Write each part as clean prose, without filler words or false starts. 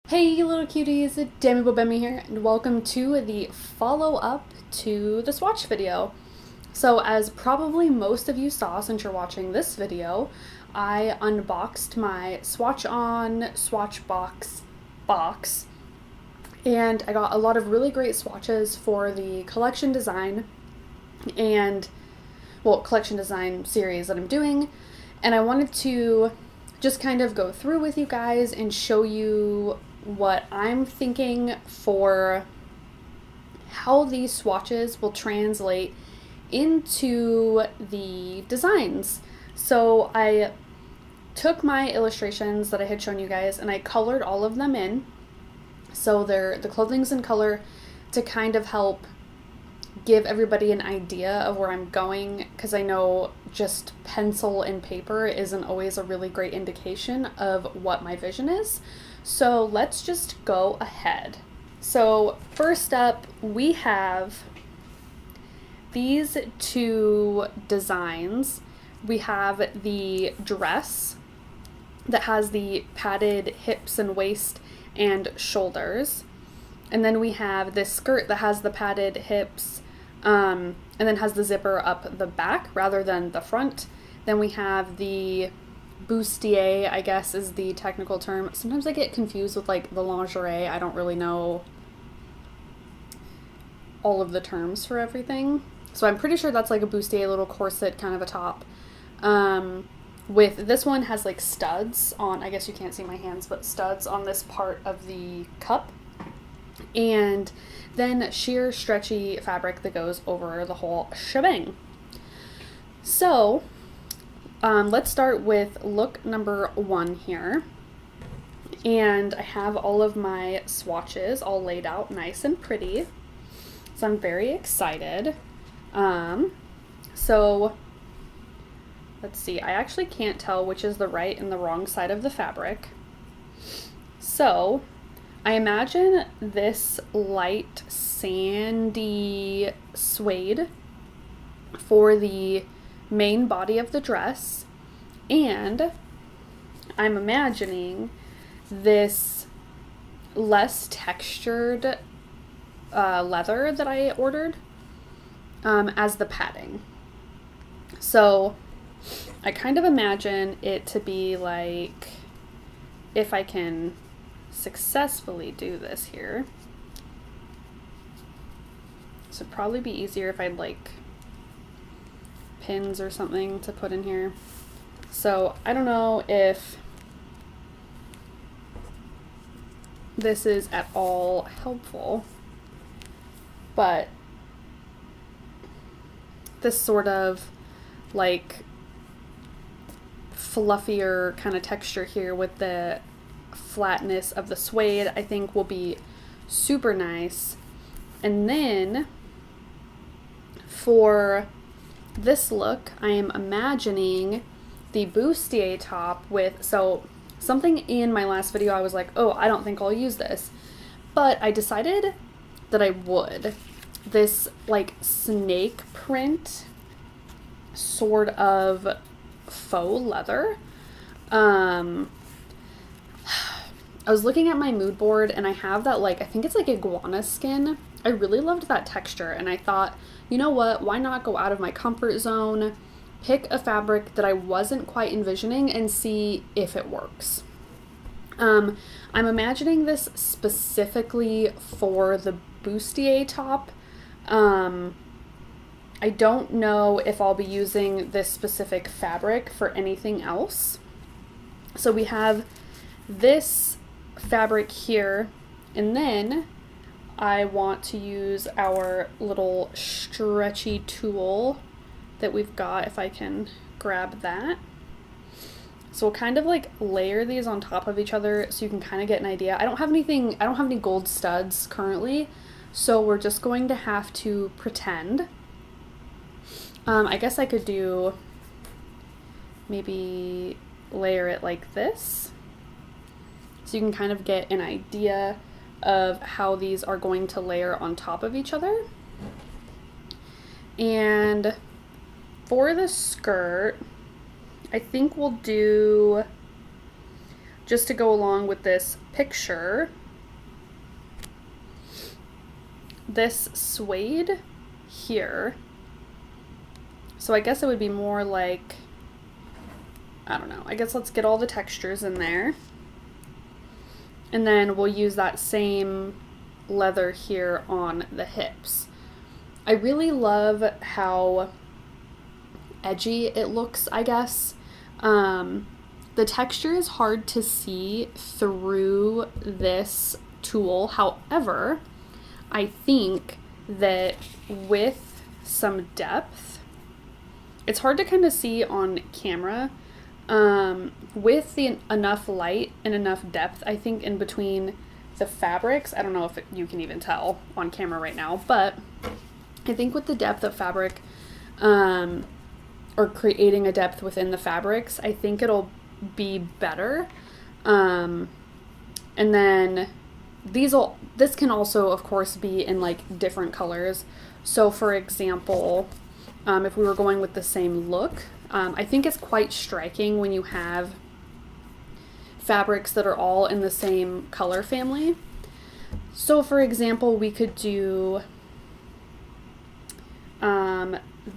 Hey you little cuties, Demi Bemi here, and welcome to the follow-up to the swatch video. So as probably most of you saw since you're watching this video, I unboxed my Swatch On Swatch box, and I got a lot of really great swatches for the collection design collection design series that I'm doing, and I wanted to just kind of go through with you guys and show you what I'm thinking for how these swatches will translate into the designs. So I took my illustrations that I had shown you guys and I colored all of them in. So the clothing's in color to kind of help give everybody an idea of where I'm going, because I know just pencil and paper isn't always a really great indication of what my vision is. So let's just go ahead. So first up, we have these two designs. We have the dress that has the padded hips and waist and shoulders. And then we have this skirt that has the padded hips and then has the zipper up the back rather than the front. Then we have the bustier, I guess is the technical term. Sometimes I get confused with like the lingerie. I don't really know all of the terms for everything. So I'm pretty sure that's like a bustier, little corset kind of a top. With this one has like studs on, I guess you can't see my hands, but studs on this part of the cup. And then sheer stretchy fabric that goes over the whole shebang. So let's start with look number one here. And I have all of my swatches all laid out nice and pretty. So I'm very excited. So let's see, I actually can't tell which is the right and the wrong side of the fabric. So I imagine this light sandy suede for the main body of the dress, and I'm imagining this less textured leather that I ordered as the padding. So I kind of imagine it to be like, if I can successfully do this here, this would probably be easier if I'd like pins or something to put in here. So I don't know if this is at all helpful, but this sort of like fluffier kind of texture here with the flatness of the suede I think will be super nice. And then for this look, I am imagining the bustier top with, so something in my last video I was like, oh, I don't think I'll use this, but I decided that I would. This like snake print sort of faux leather. I was looking at my mood board and I have that, like, I think it's like iguana skin. I really loved that texture and I thought, you know what, why not go out of my comfort zone, pick a fabric that I wasn't quite envisioning and see if it works. I'm imagining this specifically for the bustier top. I don't know if I'll be using this specific fabric for anything else. So we have this fabric here, and then I want to use our little stretchy tool that we've got, if I can grab that. So we'll kind of like layer these on top of each other so you can kind of get an idea. I don't have any gold studs currently, so we're just going to have to pretend. I guess I could do maybe layer it like this, so you can kind of get an idea of how these are going to layer on top of each other. And for the skirt, I think we'll do just to go along with this picture, this suede here. So I guess it would be more like, I don't know, I guess let's get all the textures in there. And then we'll use that same leather here on the hips. I really love how edgy it looks, I guess. The texture is hard to see through this tool. However, I think that with some depth, it's hard to kind of see on camera. With enough light and enough depth, I think, in between the fabrics, I don't know if you can even tell on camera right now, but I think with the depth of fabric, or creating a depth within the fabrics, I think it'll be better. And then this can also, of course, be in like different colors. So for example, if we were going with the same look, I think it's quite striking when you have fabrics that are all in the same color family. So for example, we could do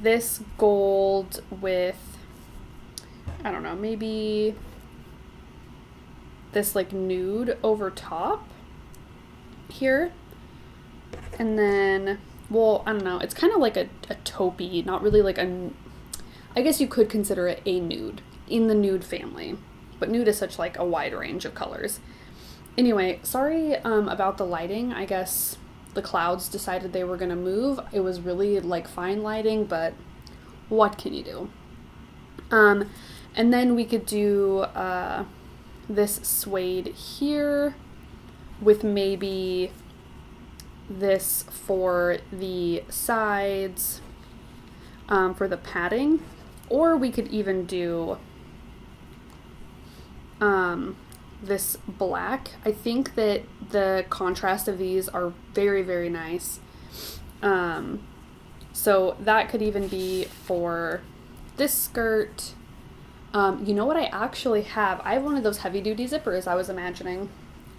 this gold with, I don't know, maybe this like nude over top here. And then, well, I don't know, it's kind of like a taupey, not really like I guess you could consider it a nude in the nude family, but nude is such like a wide range of colors. Anyway, sorry about the lighting. I guess the clouds decided they were gonna move. It was really like fine lighting, but what can you do? And then we could do this suede here with maybe this for the sides, for the padding. Or we could even do this black. I think that the contrast of these are very, very nice. So that could even be for this skirt. You know what I actually have? I have one of those heavy duty zippers I was imagining.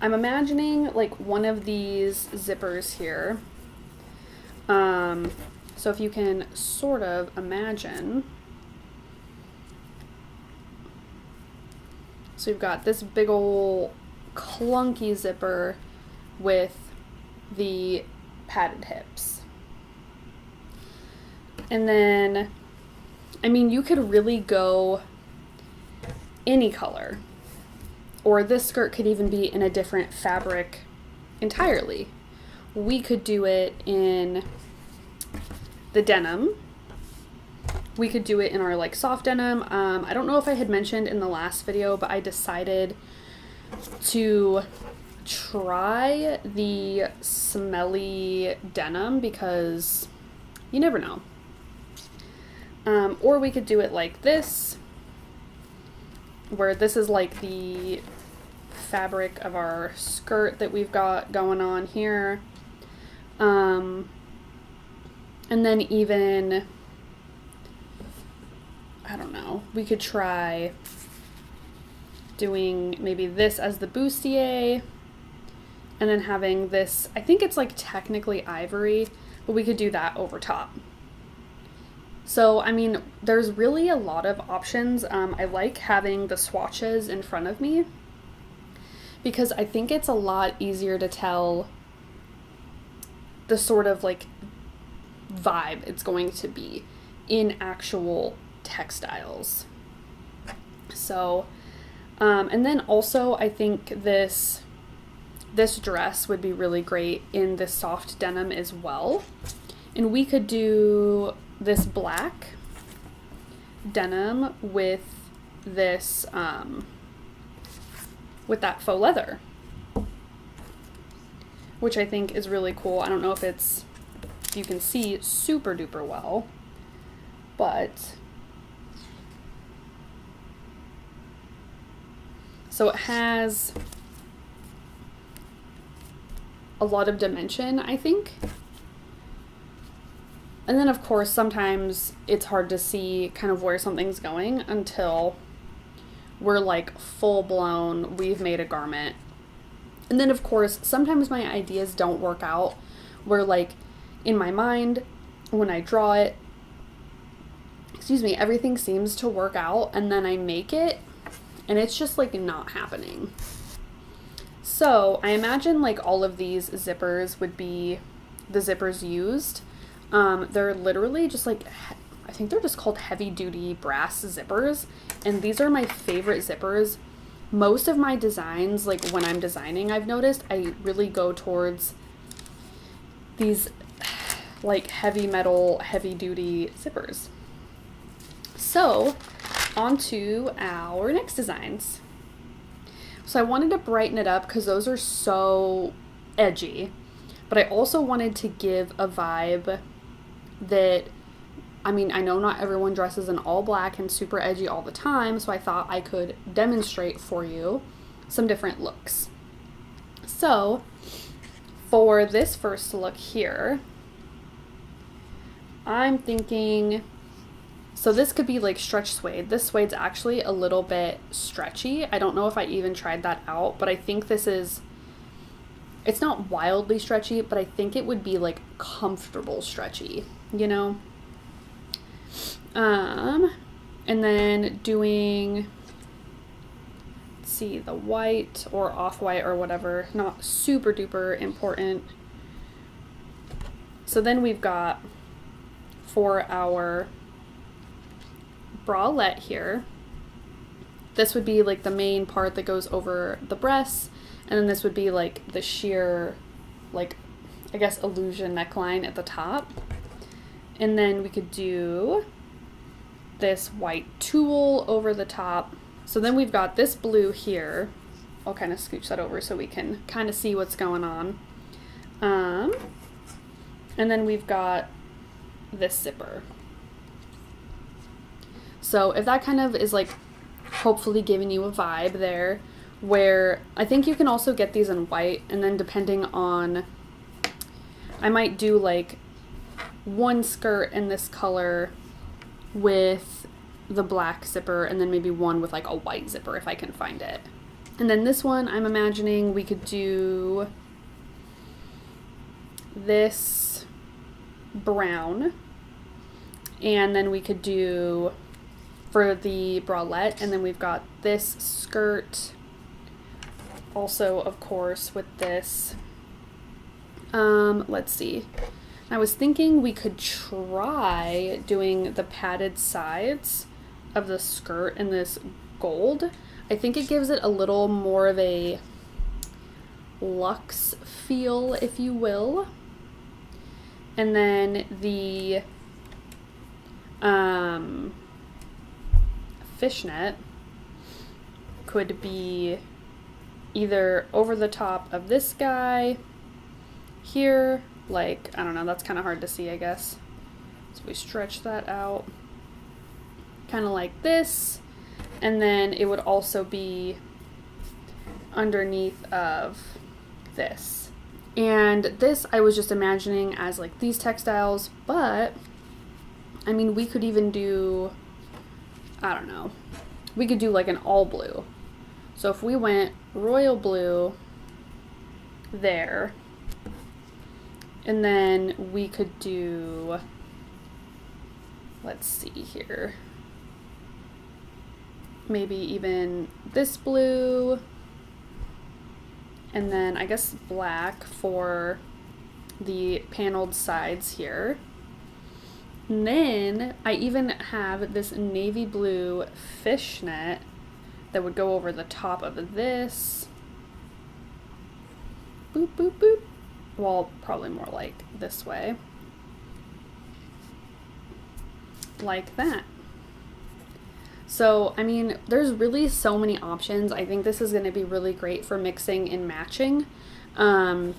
I'm imagining like one of these zippers here. So if you can sort of imagine. So we've got this big ol' clunky zipper with the padded hips. And then, I mean, you could really go any color. Or this skirt could even be in a different fabric entirely. We could do it in the denim. We could do it in our like soft denim. I don't know if I had mentioned in the last video, but I decided to try the smelly denim because you never know. Or we could do it like this, where this is like the fabric of our skirt that we've got going on here. And then even, I don't know, we could try doing maybe this as the bustier and then having this, I think it's like technically ivory, but we could do that over top. So, I mean, there's really a lot of options. I like having the swatches in front of me because I think it's a lot easier to tell the sort of like vibe it's going to be in actual textiles. So, and then also I think this dress would be really great in this soft denim as well. And we could do this black denim with this, with that faux leather, which I think is really cool. I don't know if you can see super duper well, but so it has a lot of dimension, I think. And then of course sometimes it's hard to see kind of where something's going until we're like full blown, we've made a garment. And then of course, sometimes my ideas don't work out, where like in my mind, when I draw it, everything seems to work out, and then I make it and it's just like not happening. So I imagine like all of these zippers would be the zippers used. They're literally just like, I think they're just called heavy duty brass zippers. And these are my favorite zippers. Most of my designs, like when I'm designing, I've noticed I really go towards these like heavy metal, heavy duty zippers. So on to our next designs. So I wanted to brighten it up because those are so edgy, but I also wanted to give a vibe that, I mean, I know not everyone dresses in all black and super edgy all the time, so I thought I could demonstrate for you some different looks. So for this first look here, I'm thinking, so this could be like stretch suede. This suede's actually a little bit stretchy. I don't know if I even tried that out, but I think this is, it's not wildly stretchy, but I think it would be like comfortable stretchy, you know? And then doing, let's see, the white or off-white or whatever, not super duper important. So then we've got, for our bralette here, this would be like the main part that goes over the breasts, and then this would be like the sheer, like, I guess illusion neckline at the top. And then we could do this white tulle over the top. So then we've got this blue here. I'll kind of scooch that over so we can kind of see what's going on. And then we've got this zipper. So if that kind of is like hopefully giving you a vibe there, where I think you can also get these in white, and then depending on, I might do like one skirt in this color with the black zipper, and then maybe one with like a white zipper if I can find it. And then this one, I'm imagining we could do this brown, and then we could do for the bralette, and then we've got this skirt also, of course, with this. Let's see. I was thinking we could try doing the padded sides of the skirt in this gold. I think it gives it a little more of a luxe feel, if you will. And then the fishnet could be either over the top of this guy here, like, I don't know, that's kind of hard to see, I guess. So we stretch that out kind of like this, and then it would also be underneath of this. And this I was just imagining as like these textiles, but I mean, we could even do, I don't know, we could do like an all blue. So if we went royal blue there, and then we could do, let's see here, maybe even this blue, and then I guess black for the paneled sides here. And then I even have this navy blue fishnet that would go over the top of this. Boop, boop, boop. Well, probably more like this way. Like that. So, I mean, there's really so many options. I think this is going to be really great for mixing and matching. And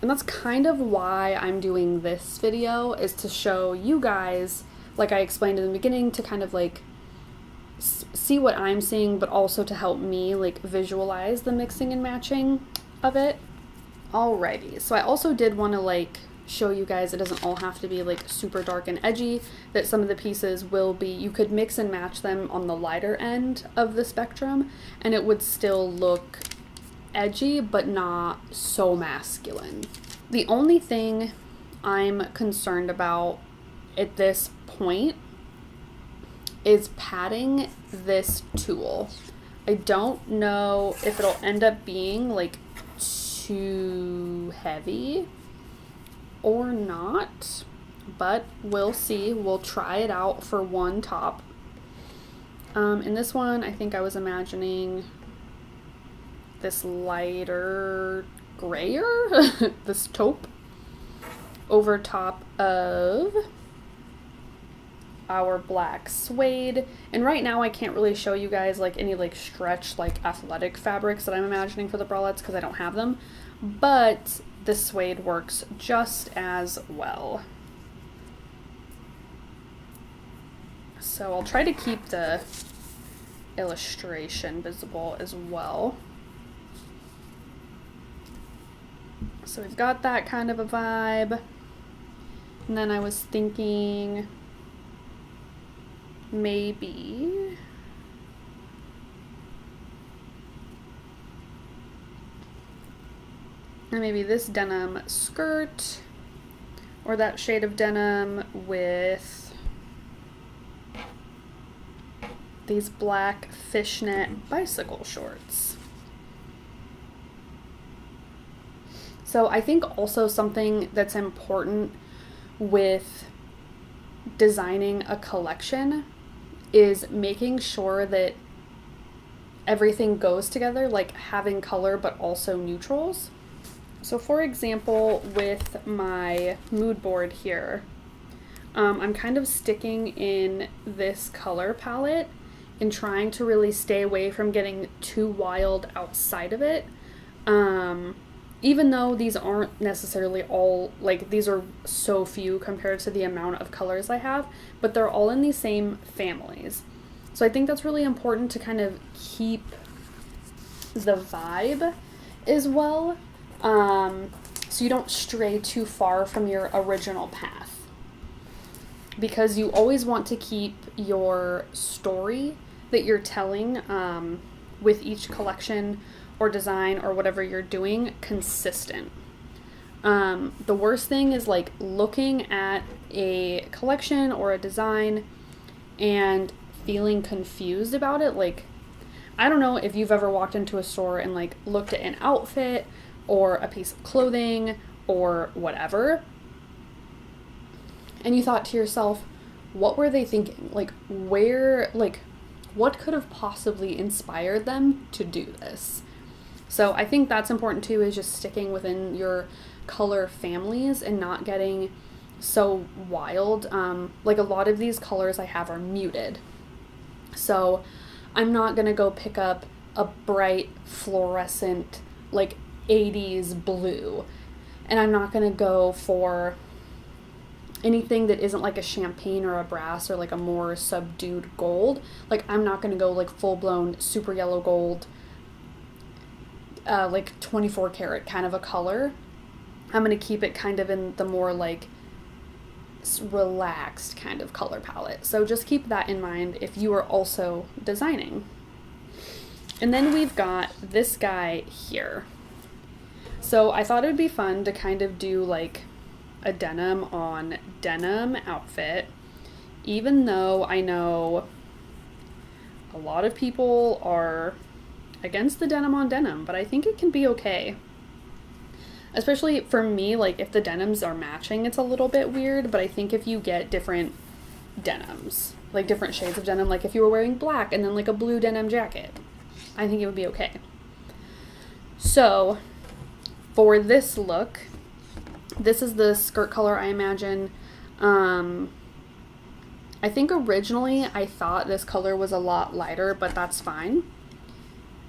that's kind of why I'm doing this video, is to show you guys, like I explained in the beginning, to kind of like see what I'm seeing, but also to help me like visualize the mixing and matching of it. Alrighty, so I also did want to like show you guys it doesn't all have to be like super dark and edgy, that some of the pieces will be, you could mix and match them on the lighter end of the spectrum and it would still look edgy but not so masculine. The only thing I'm concerned about at this point is padding this tulle. I don't know if it'll end up being like too heavy or not, but we'll see. We'll try it out for one top. In this one, I think I was imagining this lighter grayer, this taupe, over top of our black suede. And right now I can't really show you guys like any like stretch like athletic fabrics that I'm imagining for the bralettes because I don't have them, but the suede works just as well. So I'll try to keep the illustration visible as well. So we've got that kind of a vibe. And then I was thinking maybe this denim skirt or that shade of denim with these black fishnet bicycle shorts. So I think also something that's important with designing a collection is making sure that everything goes together, like having color but also neutrals. So for example, with my mood board here, I'm kind of sticking in this color palette and trying to really stay away from getting too wild outside of it. Even though these aren't necessarily all, like these are so few compared to the amount of colors I have, but they're all in these same families. So I think that's really important to kind of keep the vibe as well, so you don't stray too far from your original path. Because you always want to keep your story that you're telling with each collection or design or whatever you're doing consistent. The worst thing is like looking at a collection or a design and feeling confused about it. Like, I don't know if you've ever walked into a store and like looked at an outfit or a piece of clothing or whatever, and you thought to yourself, what were they thinking? Like, what could have possibly inspired them to do this? So I think that's important too, is just sticking within your color families and not getting so wild. Like a lot of these colors I have are muted. So I'm not gonna go pick up a bright fluorescent like 80s blue. And I'm not gonna go for anything that isn't like a champagne or a brass or like a more subdued gold. Like I'm not gonna go like full-blown super yellow gold, like 24 karat kind of a color. I'm gonna keep it kind of in the more like relaxed kind of color palette. So just keep that in mind if you are also designing. And then we've got this guy here. So I thought it would be fun to kind of do like a denim on denim outfit, even though I know a lot of people are against the denim on denim, but I think it can be okay. Especially for me, like if the denims are matching, it's a little bit weird, but I think if you get different denims, like different shades of denim, like if you were wearing black and then like a blue denim jacket, I think it would be okay. So for this look, this is the skirt color I imagine. I think originally I thought this color was a lot lighter, but that's fine.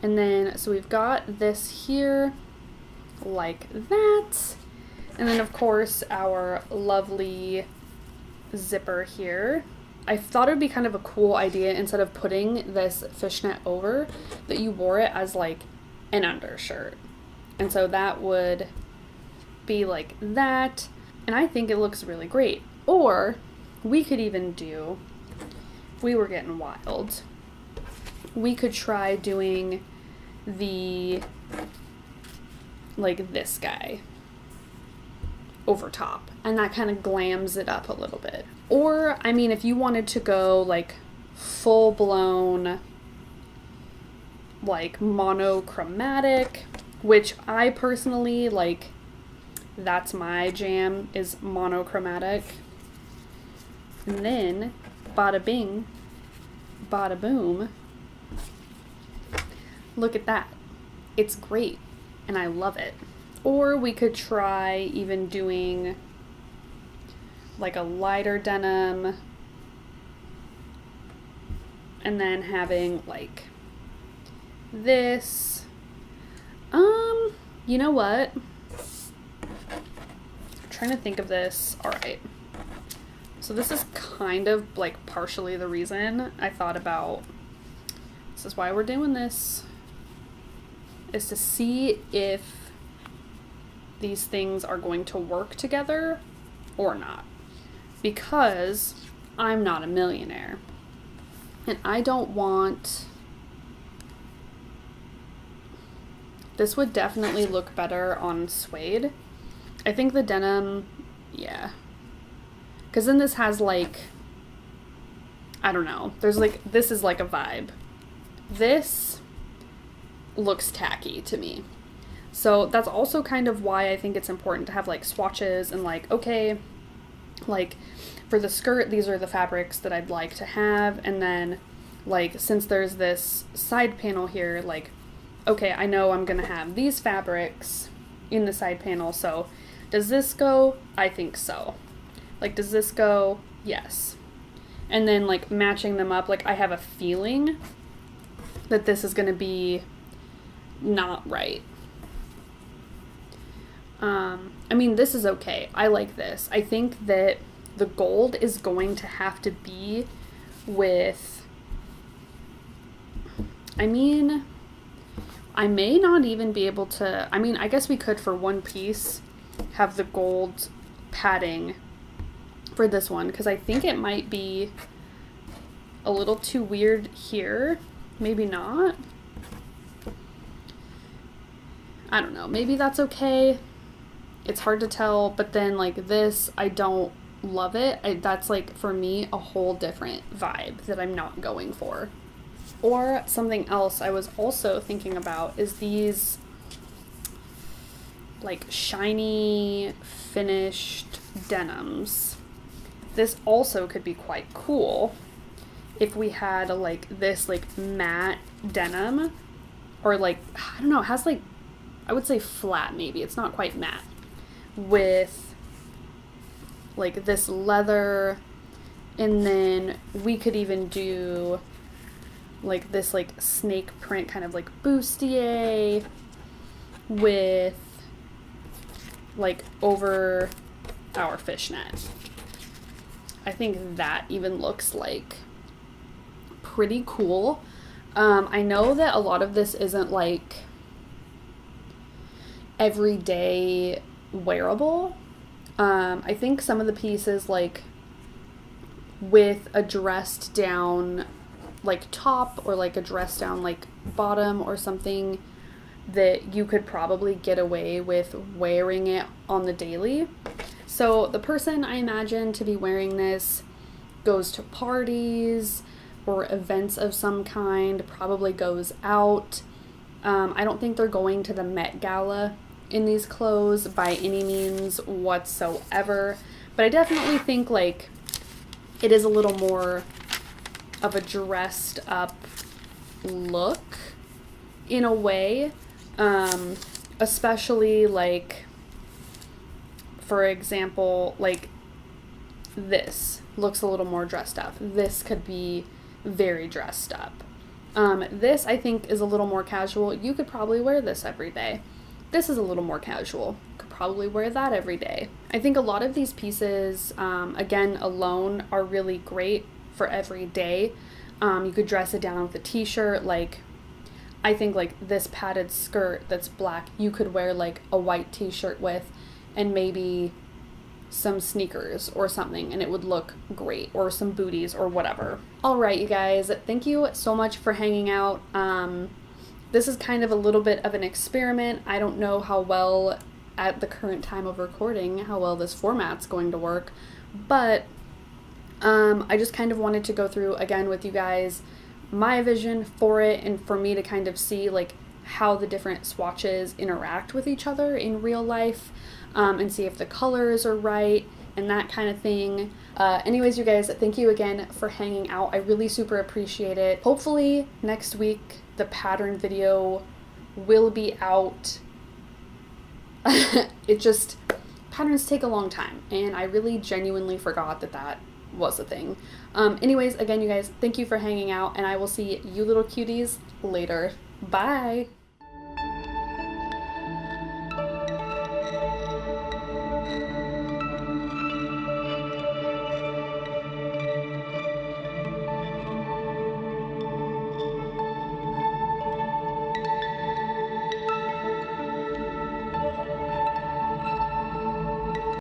And then, so we've got this here, like that. And then of course our lovely zipper here. I thought it would be kind of a cool idea, instead of putting this fishnet over, that you wore it as like an undershirt. And so that would be like that. And I think it looks really great. Or we could even do, if we were getting wild, we could try doing the, like this guy over top. And that kind of glams it up a little bit. Or, I mean, if you wanted to go like full blown, like monochromatic, which I personally like, that's my jam, is monochromatic. And then, bada bing, bada boom. Look at that. It's great, and I love it. Or we could try even doing like a lighter denim, and then having like this. You know what? I'm trying to think of this. All right. So this is kind of like partially the reason I thought about, this is why we're doing this, is to see if these things are going to work together or not. Because I'm not a millionaire. And I don't want, this would definitely look better on suede. I think the denim, yeah. Because then this has like, I don't know. There's like, this is like a vibe. This looks tacky to me. So that's also kind of why I think it's important to have like swatches and like, okay, like for the skirt, these are the fabrics that I'd like to have. And then like, since there's this side panel here, like, okay, I know I'm going to have these fabrics in the side panel. So does this go? I think so. Like, does this go? Yes. And then like matching them up, like I have a feeling that this is going to be not right. I mean, this is okay. I like this. I think that the gold is going to have to be with, I mean, I may not even be able to, I mean, I guess we could for one piece have the gold padding for this one, because I think it might be a little too weird here. Maybe not. I don't know. Maybe that's okay. It's hard to tell, but then like this, I don't love it. That's like, for me, a whole different vibe that I'm not going for. Or something else I was also thinking about is these like shiny finished denims. This also could be quite cool if we had like this like matte denim, or like, I don't know, it has like, I would say flat maybe, it's not quite matte, with like this leather, and then we could even do like this like snake print kind of like bustier with like over our fishnet. I think that even looks like pretty cool. I know that a lot of this isn't like everyday wearable. I think some of the pieces like with a dressed down like top, or like a dressed down like bottom or something, that you could probably get away with wearing it on the daily. So the person I imagine to be wearing this goes to parties or events of some kind, probably goes out. I don't think they're going to the Met Gala in these clothes by any means whatsoever, but I definitely think like it is a little more of a dressed up look in a way, especially like, for example, like this looks a little more dressed up. This could be very dressed up. This I think is a little more casual. You could probably wear this every day. This is a little more casual. Could probably wear that every day. I think a lot of these pieces, again, alone are really great for every day. You could dress it down with a t-shirt. Like, I think like this padded skirt that's black, you could wear like a white t-shirt with, and maybe some sneakers or something and it would look great, or some booties or whatever. All right, you guys, thank you so much for hanging out. This is kind of a little bit of an experiment. I don't know how well, at the current time of recording, how well this format's going to work, but I just kind of wanted to go through again with you guys my vision for it, and for me to kind of see like how the different swatches interact with each other in real life, and see if the colors are right and that kind of thing. Anyways, you guys, thank you again for hanging out. I really super appreciate it. Hopefully next week the pattern video will be out. Patterns take a long time, and I really genuinely forgot that was a thing. Anyways, again, you guys, thank you for hanging out, and I will see you little cuties later. Bye!